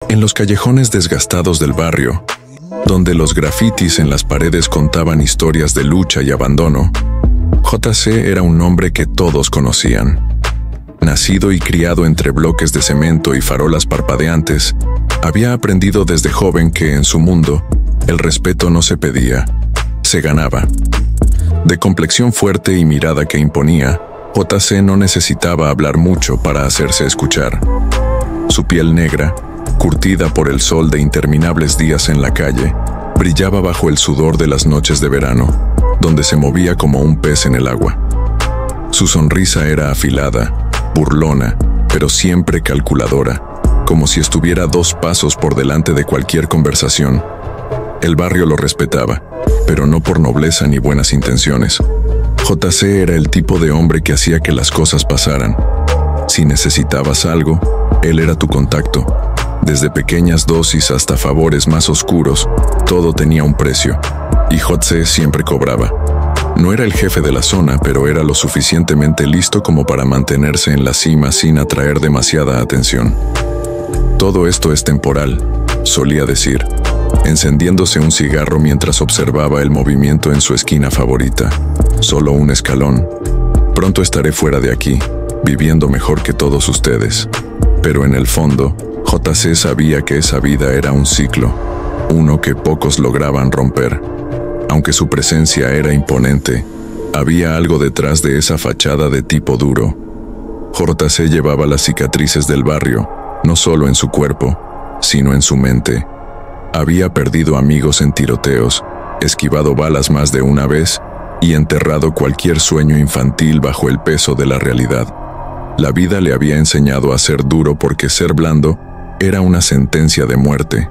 En los callejones desgastados del barrio, donde los grafitis en las paredes contaban historias de lucha y abandono, JC era un nombre que todos conocían. Nacido y criado entre bloques de cemento y farolas parpadeantes, había aprendido desde joven que en su mundo el respeto no se pedía, se ganaba. De complexión fuerte y mirada que imponía, JC no necesitaba hablar mucho para hacerse escuchar. Su piel negra, curtida por el sol de interminables días en la calle, brillaba bajo el sudor de las noches de verano, donde se movía como un pez en el agua. Su sonrisa era afilada, burlona, pero siempre calculadora, como si estuviera 2 pasos por delante de cualquier conversación. El barrio lo respetaba, pero no por nobleza ni buenas intenciones. JC era el tipo de hombre que hacía que las cosas pasaran. Si necesitabas algo, él era tu contacto. Desde pequeñas dosis hasta favores más oscuros, todo tenía un precio, y JC siempre cobraba. No era el jefe de la zona, pero era lo suficientemente listo como para mantenerse en la cima sin atraer demasiada atención. Todo esto es temporal, solía decir, encendiéndose un cigarro mientras observaba el movimiento en su esquina favorita. Solo un escalón. Pronto estaré fuera de aquí, viviendo mejor que todos ustedes. Pero en el fondo, JC sabía que esa vida era un ciclo, uno que pocos lograban romper. Aunque su presencia era imponente, había algo detrás de esa fachada de tipo duro. JC llevaba las cicatrices del barrio, no solo en su cuerpo, sino en su mente. Había perdido amigos en tiroteos, esquivado balas más de una vez y enterrado cualquier sueño infantil bajo el peso de la realidad. La vida le había enseñado a ser duro porque ser blando era una sentencia de muerte.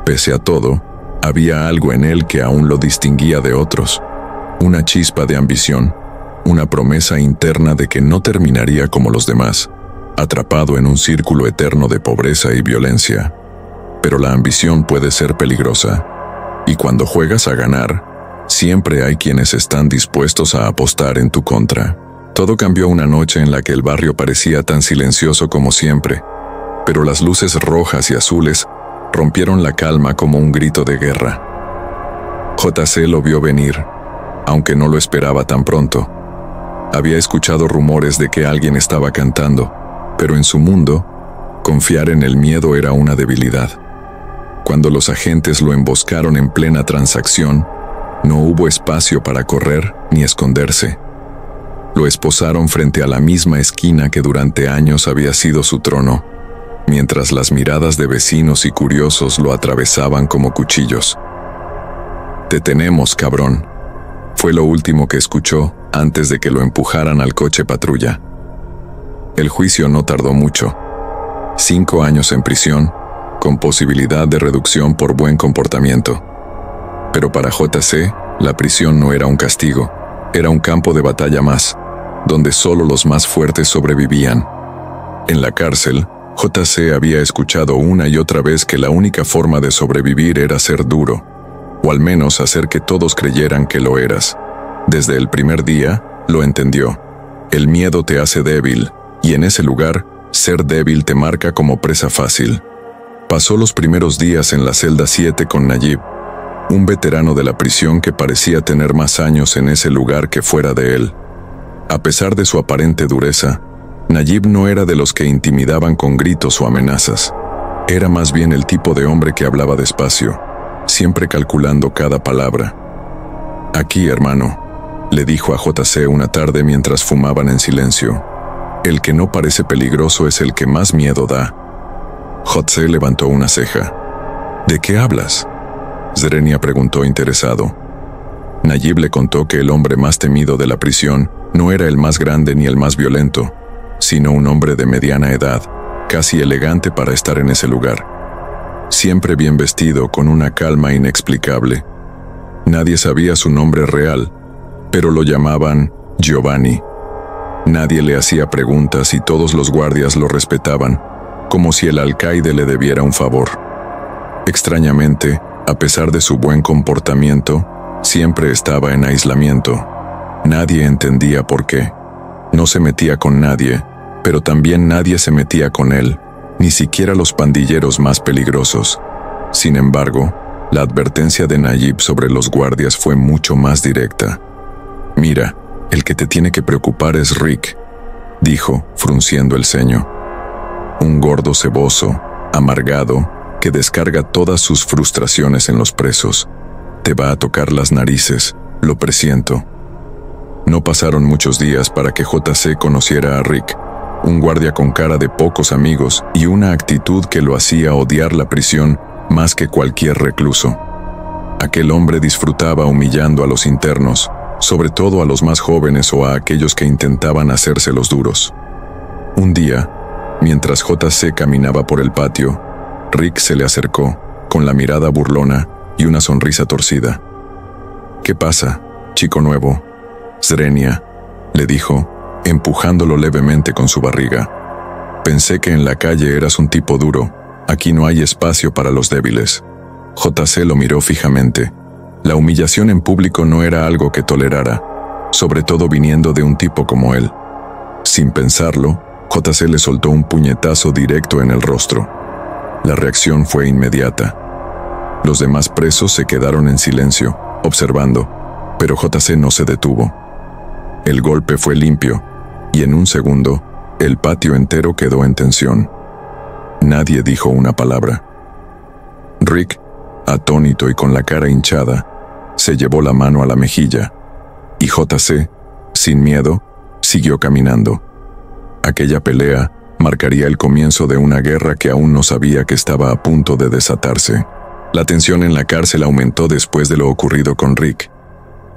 Pese a todo, había algo en él que aún lo distinguía de otros. Una chispa de ambición, una promesa interna de que no terminaría como los demás, atrapado en un círculo eterno de pobreza y violencia. Pero la ambición puede ser peligrosa, y cuando juegas a ganar, siempre hay quienes están dispuestos a apostar en tu contra. Todo cambió una noche en la que el barrio parecía tan silencioso como siempre, pero las luces rojas y azules rompieron la calma como un grito de guerra. JC lo vio venir, aunque no lo esperaba tan pronto. Había escuchado rumores de que alguien estaba cantando, pero en su mundo, confiar en el miedo era una debilidad. Cuando los agentes lo emboscaron en plena transacción, no hubo espacio para correr ni esconderse. Lo esposaron frente a la misma esquina que durante años había sido su trono, mientras las miradas de vecinos y curiosos lo atravesaban como cuchillos. «Te tenemos, cabrón», fue lo último que escuchó antes de que lo empujaran al coche patrulla. El juicio no tardó mucho. 5 años en prisión, con posibilidad de reducción por buen comportamiento. Pero para JC, la prisión no era un castigo, era un campo de batalla más, donde solo los más fuertes sobrevivían. En la cárcel, JC había escuchado una y otra vez que la única forma de sobrevivir era ser duro, o al menos hacer que todos creyeran que lo eras. Desde el primer día, lo entendió. El miedo te hace débil, y en ese lugar, ser débil te marca como presa fácil. Pasó los primeros días en la celda 7 con Nayib, un veterano de la prisión que parecía tener más años en ese lugar que fuera de él. A pesar de su aparente dureza, Nayib no era de los que intimidaban con gritos o amenazas. Era más bien el tipo de hombre que hablaba despacio, siempre calculando cada palabra. «Aquí, hermano», le dijo a JC una tarde mientras fumaban en silencio. «El que no parece peligroso es el que más miedo da». JC levantó una ceja. «¿De qué hablas?», Zerenia preguntó interesado. Nayib le contó que el hombre más temido de la prisión no era el más grande ni el más violento, sino un hombre de mediana edad, casi elegante para estar en ese lugar. Siempre bien vestido, con una calma inexplicable. Nadie sabía su nombre real, pero lo llamaban Giovanni. Nadie le hacía preguntas y todos los guardias lo respetaban, como si el alcaide le debiera un favor. Extrañamente, a pesar de su buen comportamiento, siempre estaba en aislamiento. Nadie entendía por qué. No se metía con nadie, pero también nadie se metía con él, ni siquiera los pandilleros más peligrosos. Sin embargo, la advertencia de Nayib sobre los guardias fue mucho más directa. «Mira, el que te tiene que preocupar es Rick», dijo, frunciendo el ceño. «Un gordo ceboso, amargado, que descarga todas sus frustraciones en los presos. Te va a tocar las narices, lo presiento». No pasaron muchos días para que JC conociera a Rick, un guardia con cara de pocos amigos y una actitud que lo hacía odiar la prisión más que cualquier recluso. Aquel hombre disfrutaba humillando a los internos, sobre todo a los más jóvenes o a aquellos que intentaban hacerse los duros. Un día, mientras JC caminaba por el patio, Rick se le acercó, con la mirada burlona y una sonrisa torcida. «¿Qué pasa, chico nuevo?» «Zrenia», le dijo, empujándolo levemente con su barriga. «Pensé que en la calle eras un tipo duro. Aquí no hay espacio para los débiles». JC lo miró fijamente. La humillación en público no era algo que tolerara, sobre todo viniendo de un tipo como él. Sin pensarlo, JC le soltó un puñetazo directo en el rostro. La reacción fue inmediata. Los demás presos se quedaron en silencio, observando, pero JC no se detuvo. El golpe fue limpio, y en un segundo, el patio entero quedó en tensión. Nadie dijo una palabra. Rick, atónito y con la cara hinchada, se llevó la mano a la mejilla, y JC, sin miedo, siguió caminando. Aquella pelea marcaría el comienzo de una guerra que aún no sabía que estaba a punto de desatarse. La tensión en la cárcel aumentó después de lo ocurrido con Rick.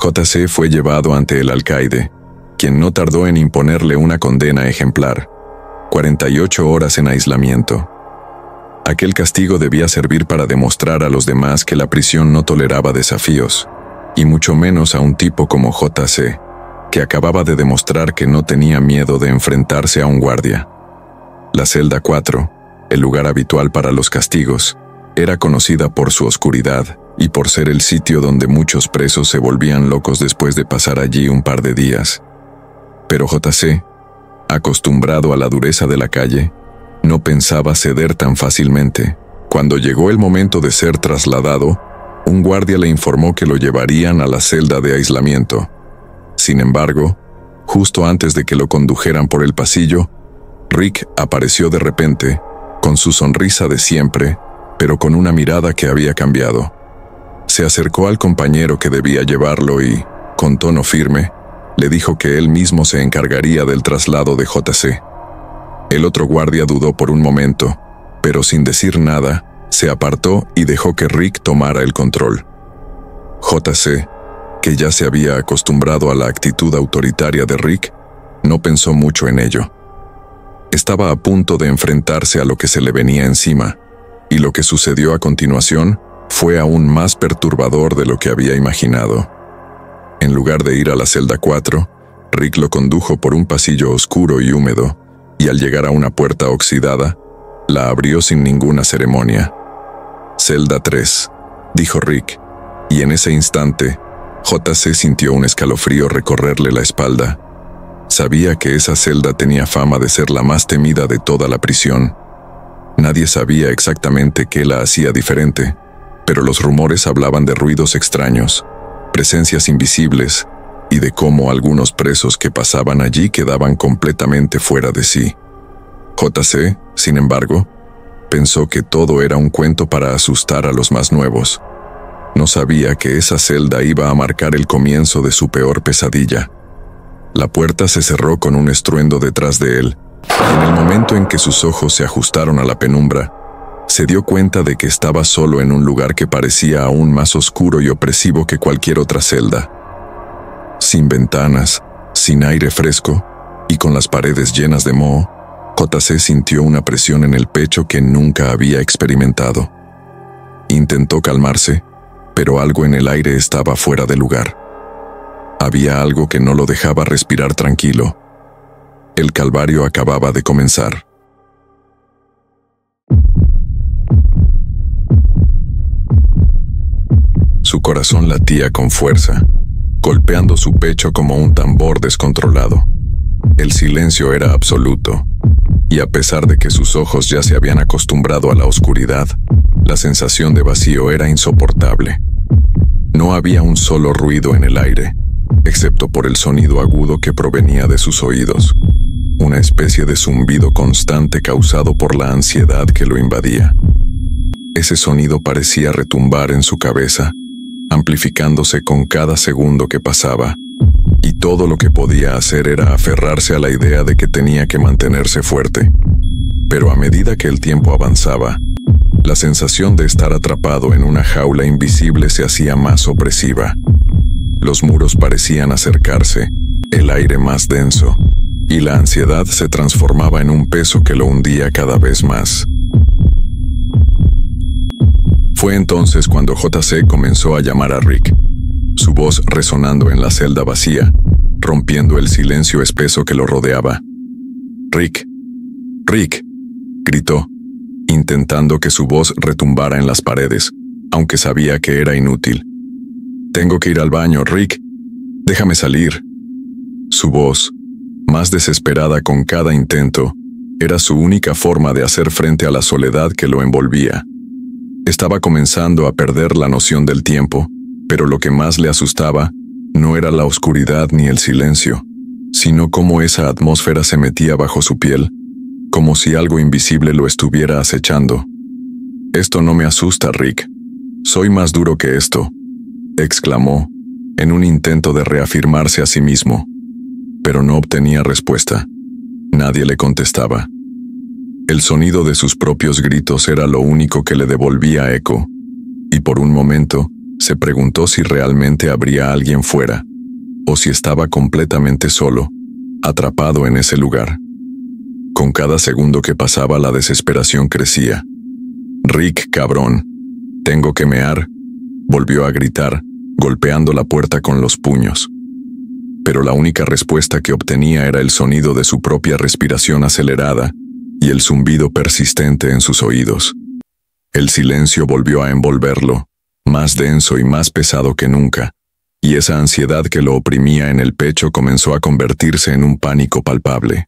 JC fue llevado ante el alcaide, quien no tardó en imponerle una condena ejemplar: 48 horas en aislamiento. Aquel castigo debía servir para demostrar a los demás que la prisión no toleraba desafíos, y mucho menos a un tipo como JC, que acababa de demostrar que no tenía miedo de enfrentarse a un guardia. La celda 4, el lugar habitual para los castigos, era conocida por su oscuridad y por ser el sitio donde muchos presos se volvían locos después de pasar allí un par de días. Pero JC, acostumbrado a la dureza de la calle, no pensaba ceder tan fácilmente. Cuando llegó el momento de ser trasladado, un guardia le informó que lo llevarían a la celda de aislamiento. Sin embargo, justo antes de que lo condujeran por el pasillo, Rick apareció de repente, con su sonrisa de siempre, pero con una mirada que había cambiado. Se acercó al compañero que debía llevarlo y, con tono firme, le dijo que él mismo se encargaría del traslado de JC. El otro guardia dudó por un momento, pero sin decir nada, se apartó y dejó que Rick tomara el control. JC, que ya se había acostumbrado a la actitud autoritaria de Rick, no pensó mucho en ello. Estaba a punto de enfrentarse a lo que se le venía encima, y lo que sucedió a continuación fue aún más perturbador de lo que había imaginado. En lugar de ir a la celda 4, Rick lo condujo por un pasillo oscuro y húmedo, y al llegar a una puerta oxidada, la abrió sin ninguna ceremonia. «Celda 3», dijo Rick, y en ese instante, JC sintió un escalofrío recorrerle la espalda. Sabía que esa celda tenía fama de ser la más temida de toda la prisión. Nadie sabía exactamente qué la hacía diferente, pero los rumores hablaban de ruidos extraños, presencias invisibles, y de cómo algunos presos que pasaban allí quedaban completamente fuera de sí. JC, sin embargo, pensó que todo era un cuento para asustar a los más nuevos. No sabía que esa celda iba a marcar el comienzo de su peor pesadilla. La puerta se cerró con un estruendo detrás de él, y en el momento en que sus ojos se ajustaron a la penumbra, se dio cuenta de que estaba solo en un lugar que parecía aún más oscuro y opresivo que cualquier otra celda. Sin ventanas, sin aire fresco, y con las paredes llenas de moho, JC sintió una presión en el pecho que nunca había experimentado. Intentó calmarse, pero algo en el aire estaba fuera de lugar. Había algo que no lo dejaba respirar tranquilo. El calvario acababa de comenzar. Su corazón latía con fuerza, golpeando su pecho como un tambor descontrolado. El silencio era absoluto, y a pesar de que sus ojos ya se habían acostumbrado a la oscuridad, la sensación de vacío era insoportable. No había un solo ruido en el aire, excepto por el sonido agudo que provenía de sus oídos, una especie de zumbido constante causado por la ansiedad que lo invadía. Ese sonido parecía retumbar en su cabeza, amplificándose con cada segundo que pasaba, y todo lo que podía hacer era aferrarse a la idea de que tenía que mantenerse fuerte. Pero a medida que el tiempo avanzaba, la sensación de estar atrapado en una jaula invisible se hacía más opresiva. Los muros parecían acercarse, el aire más denso, y la ansiedad se transformaba en un peso que lo hundía cada vez más. Fue entonces cuando JC comenzó a llamar a Rick, su voz resonando en la celda vacía, rompiendo el silencio espeso que lo rodeaba. «Rick, Rick», gritó, intentando que su voz retumbara en las paredes, aunque sabía que era inútil. «Tengo que ir al baño, Rick. Déjame salir». Su voz, más desesperada con cada intento, era su única forma de hacer frente a la soledad que lo envolvía. Estaba comenzando a perder la noción del tiempo, pero lo que más le asustaba no era la oscuridad ni el silencio, sino cómo esa atmósfera se metía bajo su piel, como si algo invisible lo estuviera acechando. «Esto no me asusta, Rick. Soy más duro que esto», exclamó, en un intento de reafirmarse a sí mismo. Pero no obtenía respuesta. Nadie le contestaba. El sonido de sus propios gritos era lo único que le devolvía eco, y por un momento se preguntó si realmente habría alguien fuera, o si estaba completamente solo, atrapado en ese lugar. Con cada segundo que pasaba la desesperación crecía. «Rick, cabrón, tengo que mear», volvió a gritar, golpeando la puerta con los puños. Pero la única respuesta que obtenía era el sonido de su propia respiración acelerada y el zumbido persistente en sus oídos. El silencio volvió a envolverlo, más denso y más pesado que nunca, y esa ansiedad que lo oprimía en el pecho comenzó a convertirse en un pánico palpable.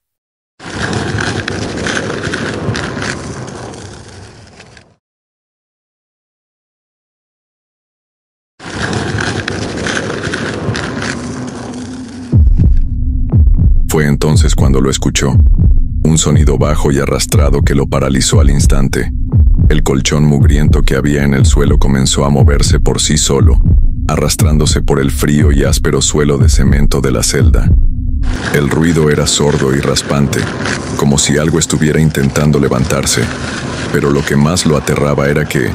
Fue entonces cuando lo escuchó. Un sonido bajo y arrastrado que lo paralizó al instante. El colchón mugriento que había en el suelo comenzó a moverse por sí solo, arrastrándose por el frío y áspero suelo de cemento de la celda. El ruido era sordo y raspante, como si algo estuviera intentando levantarse, pero lo que más lo aterraba era que,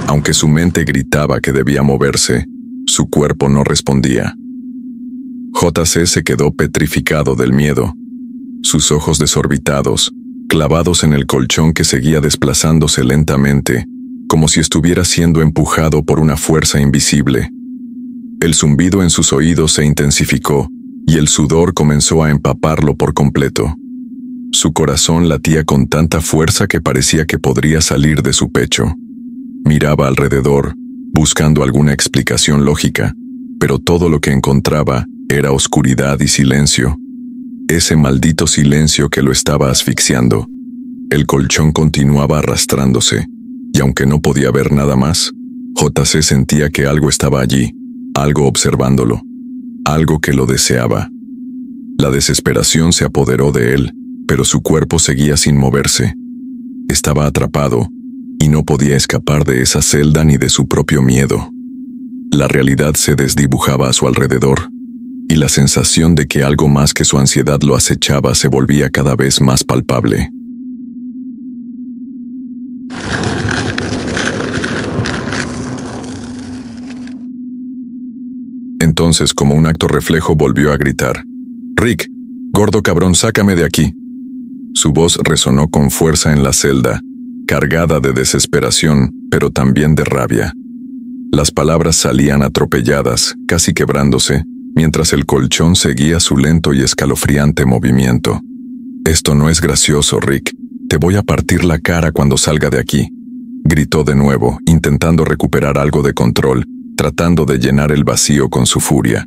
aunque su mente gritaba que debía moverse, su cuerpo no respondía. JC se quedó petrificado del miedo, sus ojos desorbitados, clavados en el colchón que seguía desplazándose lentamente, como si estuviera siendo empujado por una fuerza invisible. El zumbido en sus oídos se intensificó, y el sudor comenzó a empaparlo por completo. Su corazón latía con tanta fuerza que parecía que podría salir de su pecho. Miraba alrededor, buscando alguna explicación lógica, pero todo lo que encontraba era oscuridad y silencio. Ese maldito silencio que lo estaba asfixiando. El colchón continuaba arrastrándose, y aunque no podía ver nada más, JC sentía que algo estaba allí, algo observándolo, algo que lo deseaba. La desesperación se apoderó de él, pero su cuerpo seguía sin moverse. Estaba atrapado, y no podía escapar de esa celda ni de su propio miedo. La realidad se desdibujaba a su alrededor, y la sensación de que algo más que su ansiedad lo acechaba se volvía cada vez más palpable. Entonces, como un acto reflejo, volvió a gritar: «Rick, gordo cabrón, sácame de aquí». Su voz resonó con fuerza en la celda, cargada de desesperación, pero también de rabia. Las palabras salían atropelladas, casi quebrándose, mientras el colchón seguía su lento y escalofriante movimiento. «Esto no es gracioso, Rick. Te voy a partir la cara cuando salga de aquí», gritó de nuevo, intentando recuperar algo de control, tratando de llenar el vacío con su furia.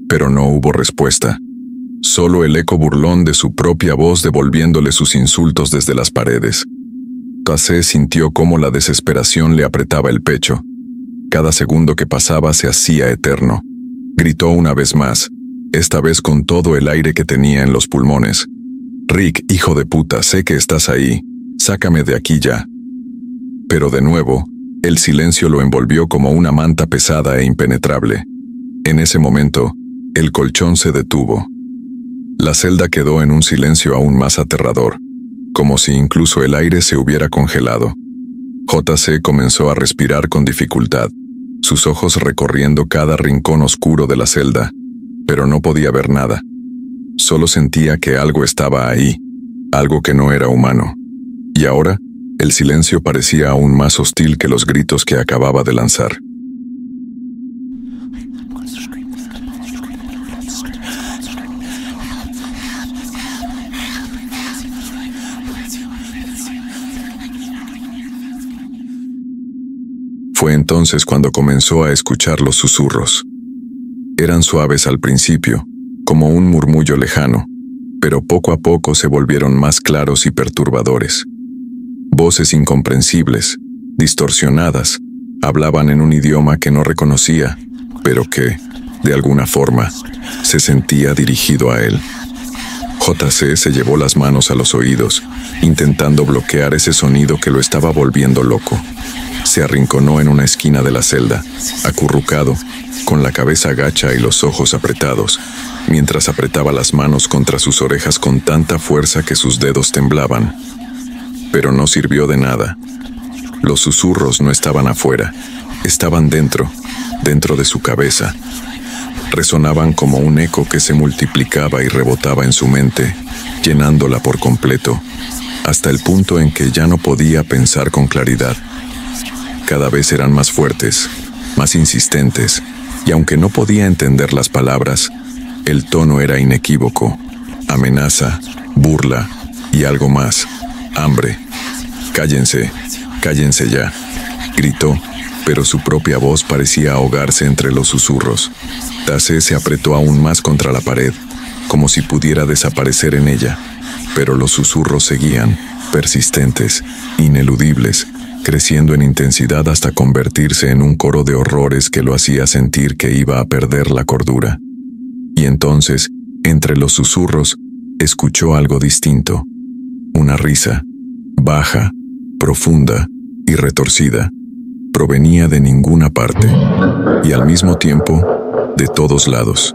Pero no hubo respuesta. solo el eco burlón de su propia voz devolviéndole sus insultos desde las paredes. J.C. sintió cómo la desesperación le apretaba el pecho. Cada segundo que pasaba se hacía eterno. Gritó una vez más, esta vez con todo el aire que tenía en los pulmones. «Rick, hijo de puta, sé que estás ahí. Sácame de aquí ya». Pero de nuevo, el silencio lo envolvió como una manta pesada e impenetrable. En ese momento, el colchón se detuvo. La celda quedó en un silencio aún más aterrador, como si incluso el aire se hubiera congelado. J.C. comenzó a respirar con dificultad, sus ojos recorriendo cada rincón oscuro de la celda, pero no podía ver nada. Solo sentía que algo estaba ahí, algo que no era humano. Y ahora, el silencio parecía aún más hostil que los gritos que acababa de lanzar. Fue entonces cuando comenzó a escuchar los susurros. Eran suaves al principio, como un murmullo lejano, pero poco a poco se volvieron más claros y perturbadores. Voces incomprensibles, distorsionadas, hablaban en un idioma que no reconocía, pero que, de alguna forma, se sentía dirigido a él. J.C. se llevó las manos a los oídos, intentando bloquear ese sonido que lo estaba volviendo loco. Se arrinconó en una esquina de la celda, acurrucado, con la cabeza gacha y los ojos apretados, mientras apretaba las manos contra sus orejas con tanta fuerza que sus dedos temblaban. Pero no sirvió de nada. Los susurros no estaban afuera, estaban dentro de su cabeza. Resonaban como un eco que se multiplicaba y rebotaba en su mente, llenándola por completo, hasta el punto en que ya no podía pensar con claridad. Cada vez eran más fuertes, más insistentes, y aunque no podía entender las palabras, el tono era inequívoco: amenaza, burla y algo más: hambre. «Cállense, cállense ya», gritó, pero su propia voz parecía ahogarse entre los susurros. J.C. se apretó aún más contra la pared, como si pudiera desaparecer en ella, pero los susurros seguían, persistentes, ineludibles, creciendo en intensidad hasta convertirse en un coro de horrores que lo hacía sentir que iba a perder la cordura. Y entonces, entre los susurros, escuchó algo distinto. Una risa, baja, profunda y retorcida. Provenía de ninguna parte, y al mismo tiempo, de todos lados.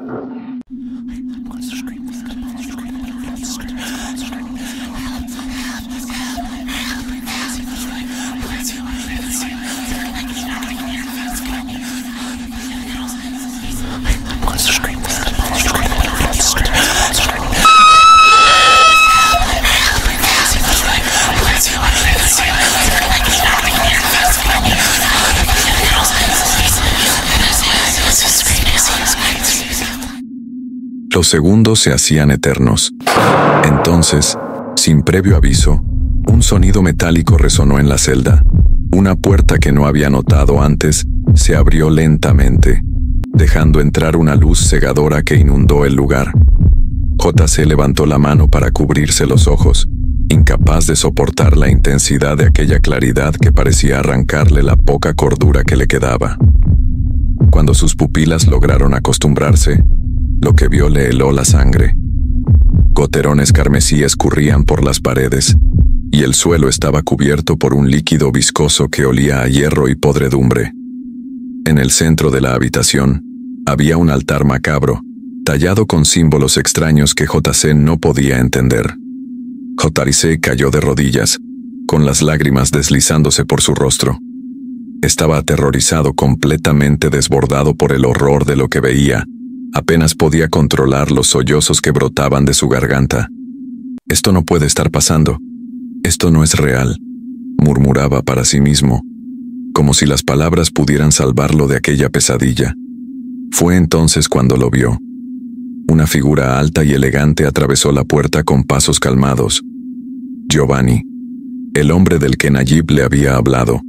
Los segundos se hacían eternos. Entonces, sin previo aviso, un sonido metálico resonó en la celda. Una puerta que no había notado antes se abrió lentamente, dejando entrar una luz cegadora que inundó el lugar. J.C. levantó la mano para cubrirse los ojos, incapaz de soportar la intensidad de aquella claridad que parecía arrancarle la poca cordura que le quedaba. Cuando sus pupilas lograron acostumbrarse, lo que vio le heló la sangre. Goterones carmesí escurrían por las paredes, y el suelo estaba cubierto por un líquido viscoso que olía a hierro y podredumbre. En el centro de la habitación había un altar macabro, tallado con símbolos extraños que J.C. no podía entender. J.C. cayó de rodillas, con las lágrimas deslizándose por su rostro. Estaba aterrorizado, completamente desbordado por el horror de lo que veía. Apenas podía controlar los sollozos que brotaban de su garganta. «Esto no puede estar pasando. Esto no es real», murmuraba para sí mismo, como si las palabras pudieran salvarlo de aquella pesadilla. Fue entonces cuando lo vio. Una figura alta y elegante atravesó la puerta con pasos calmados. Giovanni, el hombre del que Nayib le había hablado,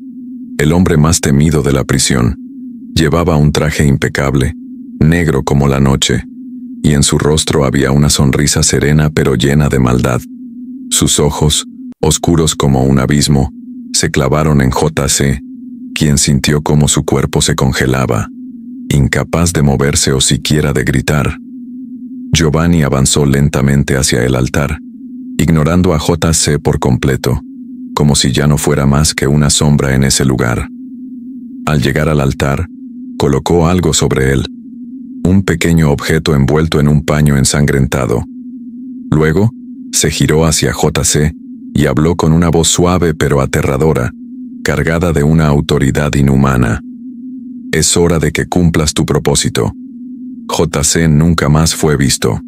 el hombre más temido de la prisión, llevaba un traje impecable, negro como la noche, y en su rostro había una sonrisa serena pero llena de maldad. Sus ojos, oscuros como un abismo, se clavaron en JC, quien sintió cómo su cuerpo se congelaba, incapaz de moverse o siquiera de gritar. Giovanni avanzó lentamente hacia el altar, ignorando a JC por completo, como si ya no fuera más que una sombra en ese lugar. Al llegar al altar, colocó algo sobre él, un pequeño objeto envuelto en un paño ensangrentado. Luego, se giró hacia JC y habló con una voz suave pero aterradora, cargada de una autoridad inhumana. «Es hora de que cumplas tu propósito». JC nunca más fue visto.